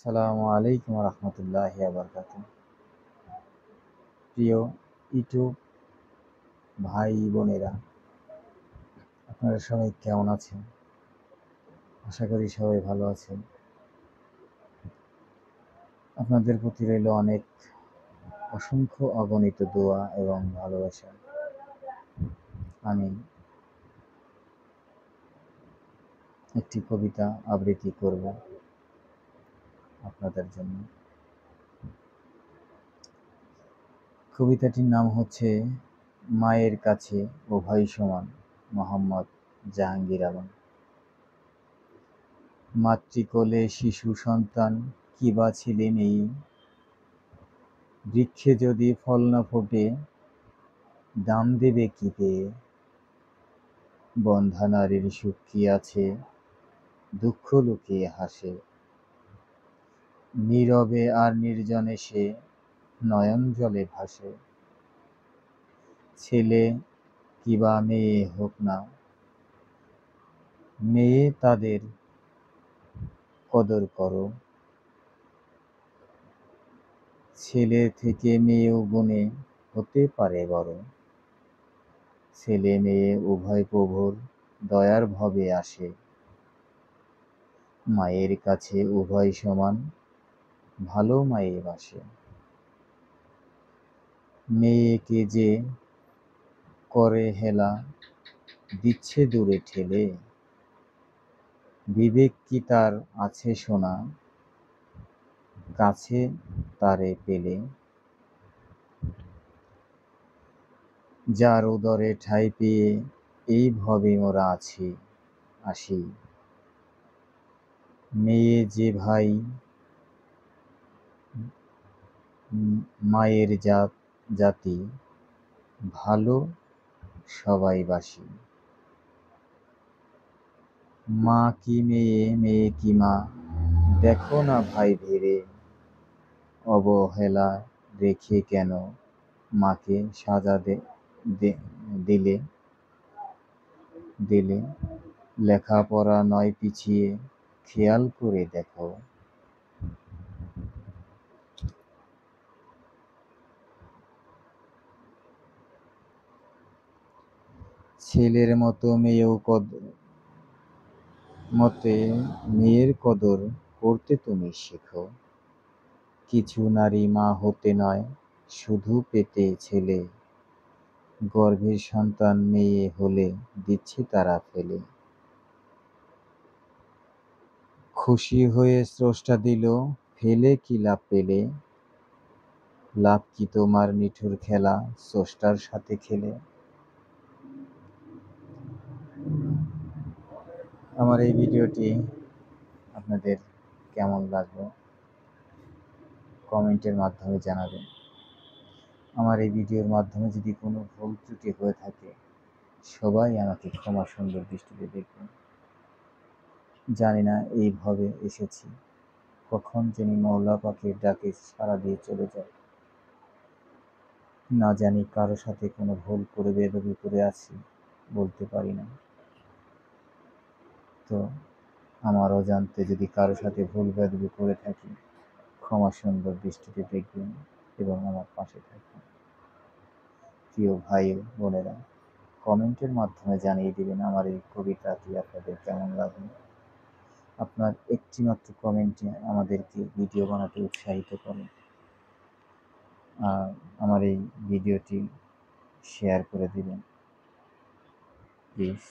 আসসালামু আলাইকুম রহমতুল্লাহি বারাকাতুহু। প্রিয় ইউটিউব ভাই বোনেরা, আপনারা সবাই কেমন আছেন? আশা করি সবাই ভালো আছেন। আপনাদের প্রতি রইল অনেক অসংখ্য অগণিত দোয়া এবং ভালোবাসা। আমি একটি কবিতা আবৃত্তি করব আপনাদের জন্য। কবিতাটির নাম হচ্ছে মায়ের কাছে ও ভাই সমান, মোহাম্মদ জাহাঙ্গীর আলম। মাতৃকোলে শিশু সন্তান কিবা ছেলে নেই, বৃক্ষে যদি ফল না ফোটে দাম দেবে কি পেয়ে। বন্ধ্যা নারীর সুখ কি আছে, দুঃখ লুকিয়ে হাসে। নীরবে আর নির্জনে সে নয়ন জলে ভাসে। ছেলে কিবা মেয়ে হোক না, মেয়ে তাদের কদর করো। ছেলে থেকে মেয়েও গুণে হতে পারে বড়। ছেলে মেয়ে উভয় প্রভুর দয়ার ভবে আসে। মায়ের কাছে উভয় সমান, ভালো মায়ে বাসে। মেয়েকে যে করে হেলা, দিচ্ছে দূরে ঠেলে। বিবেক কি তার আছে শোনা, কাছে তারে পেলে। যার উদরে ঠাঁই পেয়ে এই ভবে মোরা আসি। মেয়ে যে ভাই মায়ের জাতি, ভালো সবাই বাসি। মা কি মেয়ে, মেয়ে কি মা, দেখো না ভাই ভেবে। অবহেলা রেখে কেন মাকে সাজা দিলে। লেখাপড়া নয় পিছিয়ে, খেয়াল করে দেখো। ছেলের মতো মেয়ের কদর করতে তুমি শেখো। কিছু নারী মা হতে নয়, শুধু পেটে ছেলে। গর্ভের সন্তান মেয়ে হলে দিচ্ছে তারা ফেলে। খুশি হয়ে স্রষ্টা দিল, ফেলে কি লাভ পেলে। লাভ কি তোমার নিঠুর খেলা, স্রষ্টার সাথে খেলে। আমার এই ভিডিওটি আপনাদের কেমন লাগলো কমেন্টের মাধ্যমে জানাবেন। আমার এই ভিডিওর মাধ্যমে যদি কোনো ভুল ত্রুটি হয়ে থাকে, সবাই আমাকে ক্ষমা সুন্দর দৃষ্টিতে দেখবেন। জানি না এইভাবে এসেছি, কখন যিনি মওলা পাকের ডাকে সাড়া দিয়ে চলে যায়। না জানি কারো সাথে কোনো ভুল করে বেয়াদবি করে আছি, বলতে পারি না। তো আমার অজান্তে যদি কারো সাথে ভুল বেয়াদবি করে থাকি, ক্ষমা সুন্দর দৃষ্টিতে দেখবেন এবং আমার পাশে থাকবেন। প্রিয় ভাই বোনেরা, কমেন্টের মাধ্যমে জানিয়ে দিবেন আমার এই কবিতাটি আপনাদের কেমন লাগলো। আপনার একটি মাত্র কমেন্টে আমাদেরকে ভিডিও বানাতে উৎসাহিত করে। আর আমার এই ভিডিওটি শেয়ার করে দিবেন প্লিজ।